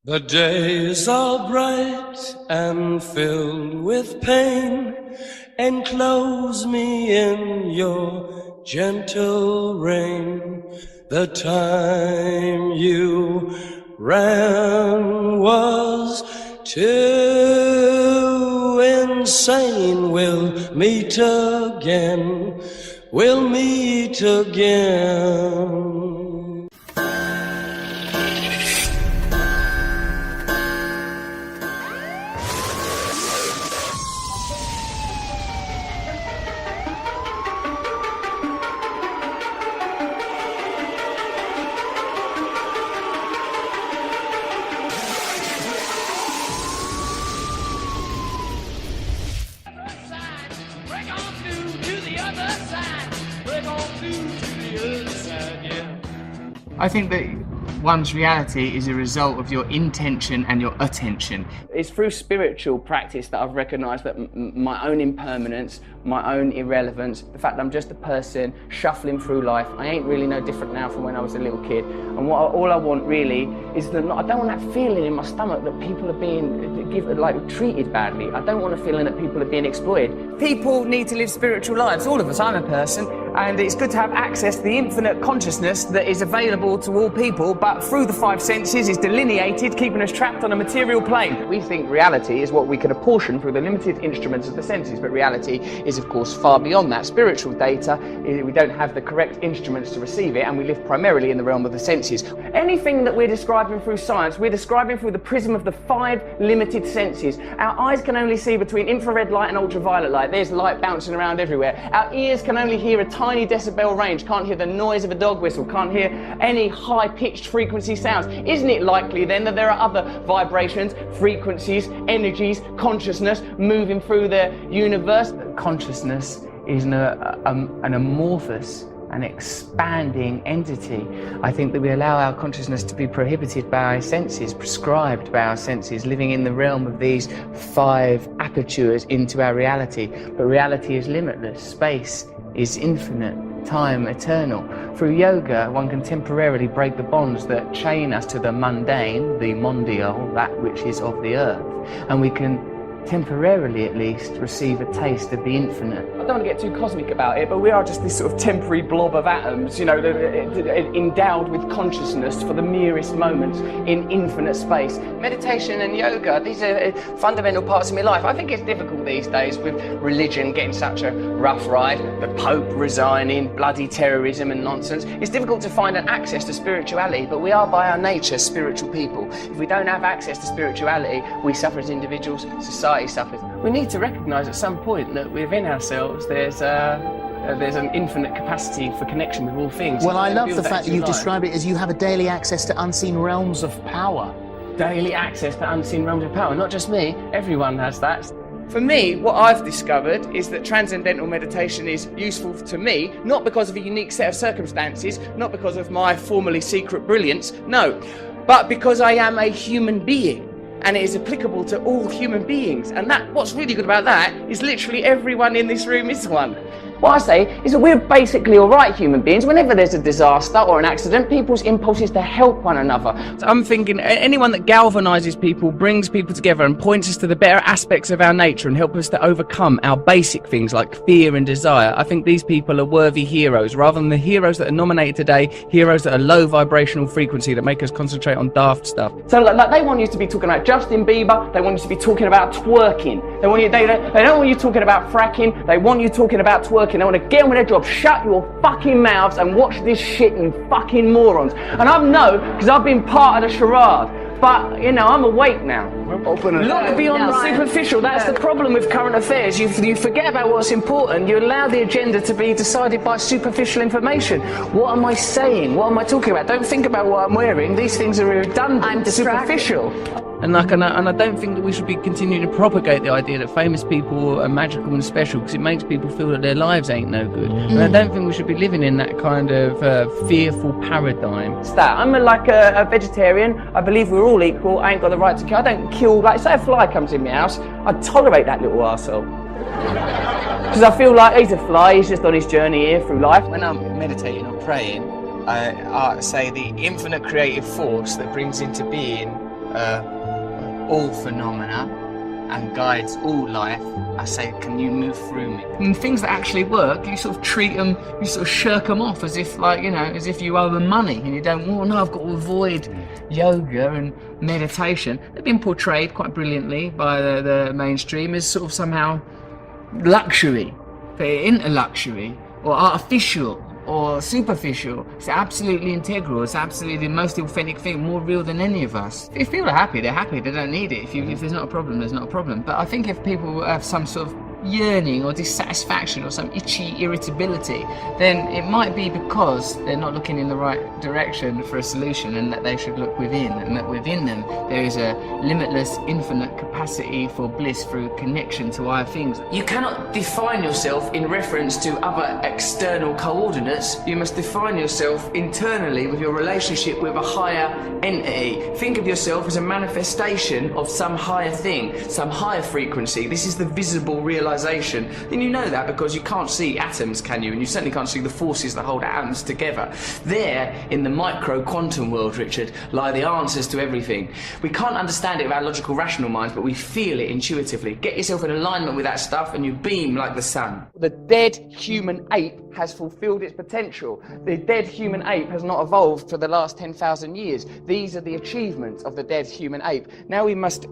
The days are bright and filled with pain. Enclose me in your gentle rain. The time you ran was too insane. We'll meet again. We'll meet again. I think that one's reality is a result of your intention and your attention. It's through spiritual practice that I've recognised that my own impermanence, my own irrelevance, the fact that I'm just a person shuffling through life, I ain't really no different now from when I was a little kid. And all I want really is that I don't want that feeling in my stomach that people are being treated badly. I don't want a feeling that people are being exploited. People need to live spiritual lives, all of us. I'm a person, and it's good to have access to the infinite consciousness that is available to all people, but through the five senses is delineated, keeping us trapped on a material plane. We think reality is what we can apportion through the limited instruments of the senses, but reality is of course far beyond that. Spiritual data, we don't have the correct instruments to receive it, and we live primarily in the realm of the senses. Anything that we're describing through science, we're describing through the prism of the five limited senses. Our eyes can only see between infrared light and ultraviolet light. There's light bouncing around everywhere. Our ears can only hear a tiny decibel range, can't hear the noise of a dog whistle, can't hear any high-pitched frequency sounds. Isn't it likely then that there are other vibrations, frequencies, energies, consciousness moving through the universe? Consciousness is an amorphous and expanding entity. I think that we allow our consciousness to be prohibited by our senses, prescribed by our senses, living in the realm of these five apertures into our reality. But reality is limitless, space is infinite, time eternal. Through yoga, one can temporarily break the bonds that chain us to the mundane, the mondial, that which is of the earth, and we can temporarily at least receive a taste of the infinite. I don't want to get too cosmic about it, but we are just this sort of temporary blob of atoms, you know, endowed with consciousness for the merest moments in infinite space. Meditation and yoga, these are fundamental parts of my life. I think it's difficult these days with religion getting such a rough ride, the Pope resigning, bloody terrorism and nonsense. It's difficult to find an access to spirituality, but we are by our nature spiritual people. If we don't have access to spirituality, we suffer as individuals, society suffers. We need to recognise at some point that within ourselves there's an infinite capacity for connection with all things. Well, I love the fact that you describe it as you have a daily access to unseen realms of power. Daily access to unseen realms of power. Not just me, everyone has that. For me, what I've discovered is that transcendental meditation is useful to me, not because of a unique set of circumstances, not because of my formerly secret brilliance, no, but because I am a human being. And it is applicable to all human beings. And what's really good about that is literally everyone in this room is one. What I say is that we're basically all right human beings. Whenever there's a disaster or an accident, people's impulse is to help one another. So I'm thinking anyone that galvanizes people, brings people together and points us to the better aspects of our nature and help us to overcome our basic things like fear and desire, I think these people are worthy heroes, rather than the heroes that are nominated today, heroes that are low vibrational frequency that make us concentrate on daft stuff. So like they want you to be talking about Justin Bieber, they want you to be talking about twerking, they don't want you talking about fracking, they want you talking about twerking. I want to get on with their job. Shut your fucking mouths and watch this shit, you fucking morons. And I know, because I've been part of the charade. But, you know, I'm awake now. Look beyond the superficial. That's the problem with current affairs. You forget about what's important. You allow the agenda to be decided by superficial information. What am I saying? What am I talking about? Don't think about what I'm wearing. These things are redundant. I'm superficial. And I don't think that we should be continuing to propagate the idea that famous people are magical and special, because it makes people feel that their lives ain't no good. And I don't think we should be living in that kind of fearful paradigm. It's that. I'm like a vegetarian. I believe we're all equal. I ain't got the right to kill. I don't kill, like, say a fly comes in my house, I tolerate that little arsehole. Because I feel like he's a fly, he's just on his journey here through life. When I'm meditating or praying, I say the infinite creative force that brings into being all phenomena and guides all life, I say, can you move through me? And things that actually work, you sort of treat them, you sort of shirk them off as if, like, you know, as if you owe them money, and you don't, well, no, I've got to avoid yoga and meditation. They've been portrayed quite brilliantly by the mainstream as sort of somehow luxury. They're into luxury or artificial or superficial. It's absolutely integral. It's absolutely the most authentic thing, more real than any of us. If people are happy, they're happy. They don't need it. If there's not a problem, there's not a problem. But I think if people have some sort of yearning or dissatisfaction or some itchy irritability, then it might be because they're not looking in the right direction for a solution, and that they should look within, and that within them there is a limitless, infinite capacity for bliss through connection to higher things. You cannot define yourself in reference to other external coordinates. You must define yourself internally with your relationship with a higher entity. Think of yourself as a manifestation of some higher thing, some higher frequency. This is the visible realization. And you know that because you can't see atoms, can you? And you certainly can't see the forces that hold atoms together. There, in the micro quantum world, Richard, lie the answers to everything. We can't understand it with our logical, rational minds, but we feel it intuitively. Get yourself in alignment with that stuff and you beam like the sun. The dead human ape has fulfilled its potential. The dead human ape has not evolved for the last 10,000 years. These are the achievements of the dead human ape. Now we must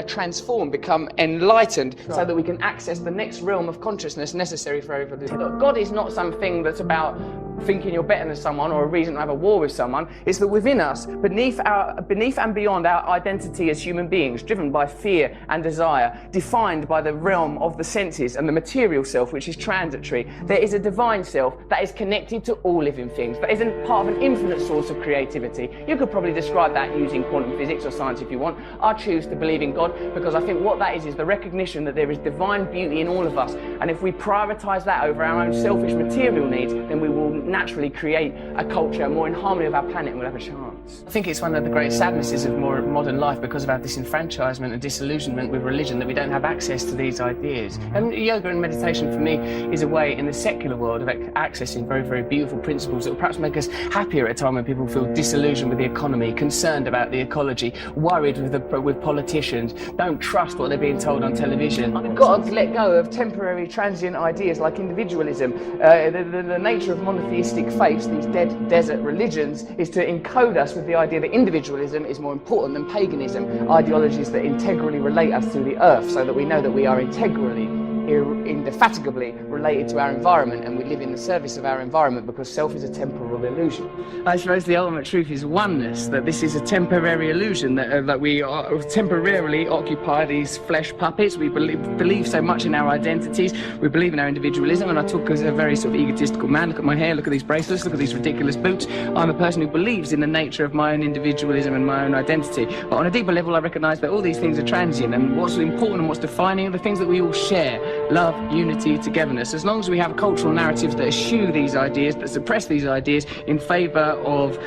transform, become enlightened, so that we can access the next realm of consciousness necessary for evolution. Look, God is not something that's about thinking you're better than someone or a reason to have a war with someone. It's that within us, beneath and beyond our identity as human beings, driven by fear and desire, defined by the realm of the senses and the material self, which is transitory, there is a divine self that is connected to all living things, that isn't part of an infinite source of creativity. You could probably describe that using quantum physics or science if you want. I choose to believe in God because I think what that is the recognition that there is divine beauty in all of us, and if we prioritize that over our own selfish material needs, then we will naturally create a culture more in harmony with our planet, and we'll have a chance. I think it's one of the great sadnesses of modern life, because of our disenfranchisement and disillusionment with religion, that we don't have access to these ideas. And yoga and meditation for me is a way in the secular world of accessing very, very beautiful principles that will perhaps make us happier at a time when people feel disillusioned with the economy, concerned about the ecology, worried with politicians, don't trust what they're being told on television. We've got to let go of temporary, transient ideas like individualism. The nature of monotheistic faiths, these dead desert religions, is to encode us with the idea that individualism is more important than paganism, ideologies that integrally relate us to the earth, so that we know that we are integrally, indefatigably related to our environment, and we live in the service of our environment, because self is a temporal illusion. I suppose the ultimate truth is oneness, that this is a temporary illusion, that we are temporarily occupy these flesh puppets. We believe so much in our identities, we believe in our individualism, and I talk as a very sort of egotistical man. Look at my hair, look at these bracelets, look at these ridiculous boots. I'm a person who believes in the nature of my own individualism and my own identity, but on a deeper level I recognise that all these things are transient, and what's important and what's defining are the things that we all share: love, unity, togetherness. As long as we have cultural narratives that eschew these ideas, that suppress these ideas in favour of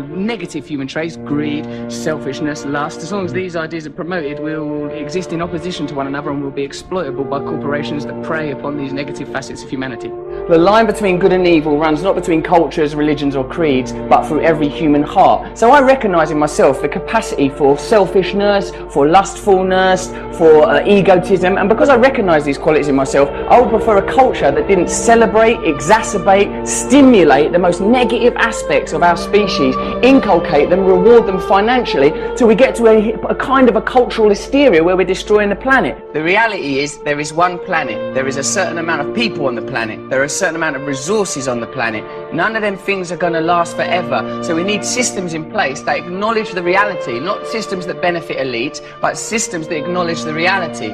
negative human traits, greed, selfishness, lust, as long as these ideas are promoted, we'll exist in opposition to one another, and we'll be exploitable by corporations that prey upon these negative facets of humanity. The line between good and evil runs not between cultures, religions or creeds, but through every human heart. So I recognise in myself the capacity for selfishness, for lustfulness, for egotism, and because I recognise these qualities in myself, I would prefer a culture that didn't celebrate, exacerbate, stimulate the most negative aspects of our species, inculcate them, reward them financially, till we get to a kind of a cultural hysteria where we're destroying the planet. The reality is there is one planet, there is a certain amount of people on the planet, there are a certain amount of resources on the planet. None of them things are going to last forever, so we need systems in place that acknowledge the reality, not systems that benefit elites, but systems that acknowledge the reality.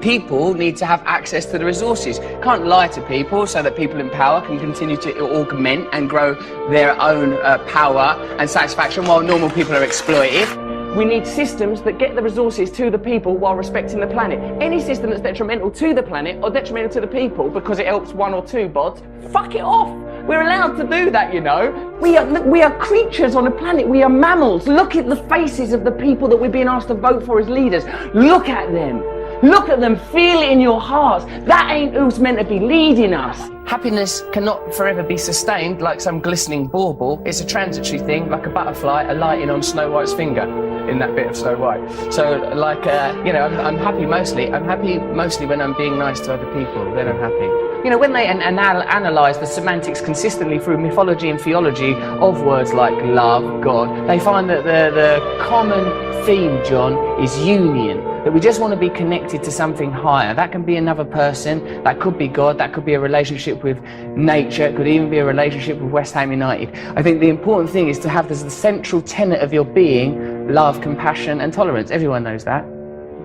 People need to have access to the resources. Can't lie to people so that people in power can continue to augment and grow their own power and satisfaction while normal people are exploited. We need systems that get the resources to the people while respecting the planet. Any system that's detrimental to the planet or detrimental to the people because it helps one or two bods, fuck it off. We're allowed to do that, you know. We are creatures on a planet. We are mammals. Look at the faces of the people that we're being asked to vote for as leaders. Look at them. Look at them. Feel it in your hearts. That ain't who's meant to be leading us. Happiness cannot forever be sustained like some glistening bauble. It's a transitory thing, like a butterfly alighting on Snow White's finger in that bit of Snow White. So, like, you know, I'm happy mostly. I'm happy mostly when I'm being nice to other people. Then I'm happy. You know, when they analyse the semantics consistently through mythology and theology of words like love, God, they find that the common theme, John, is union. That we just want to be connected to something higher. That can be another person, that could be God, that could be a relationship with nature, it could even be a relationship with West Ham United. I think the important thing is to have as the central tenet of your being love, compassion and tolerance. Everyone knows that.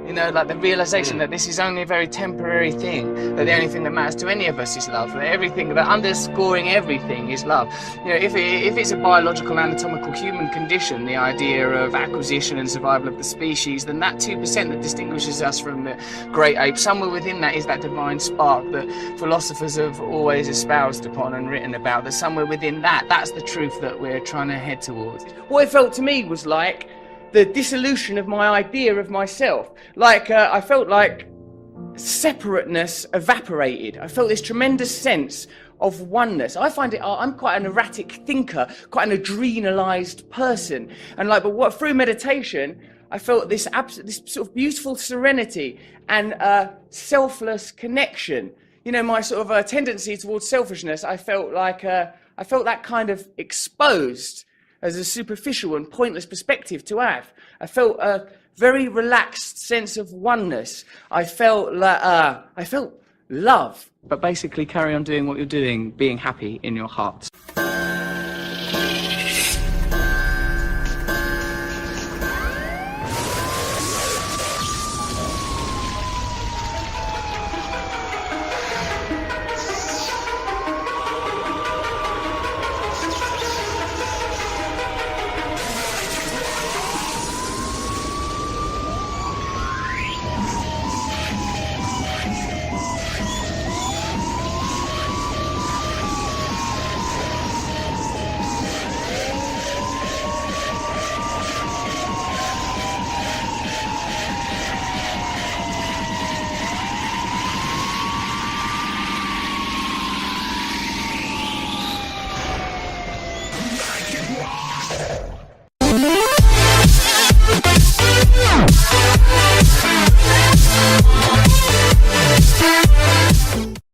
You know, like the realisation that this is only a very temporary thing, that the only thing that matters to any of us is love, that everything, that underscoring everything is love. You know, if it's a biological, anatomical human condition, the idea of acquisition and survival of the species, then that 2% that distinguishes us from the great apes, somewhere within that is that divine spark that philosophers have always espoused upon and written about, that somewhere within that's the truth that we're trying to head towards. What it felt to me was like the dissolution of my idea of myself. Like, I felt like separateness evaporated. I felt this tremendous sense of oneness. I find it, I'm quite an erratic thinker, quite an adrenalized person. And like, but through meditation, I felt this sort of beautiful serenity and selfless connection. You know, my sort of tendency towards selfishness, I felt that kind of exposed as a superficial and pointless perspective to have. I felt a very relaxed sense of oneness. I felt love. But basically carry on doing what you're doing, being happy in your heart.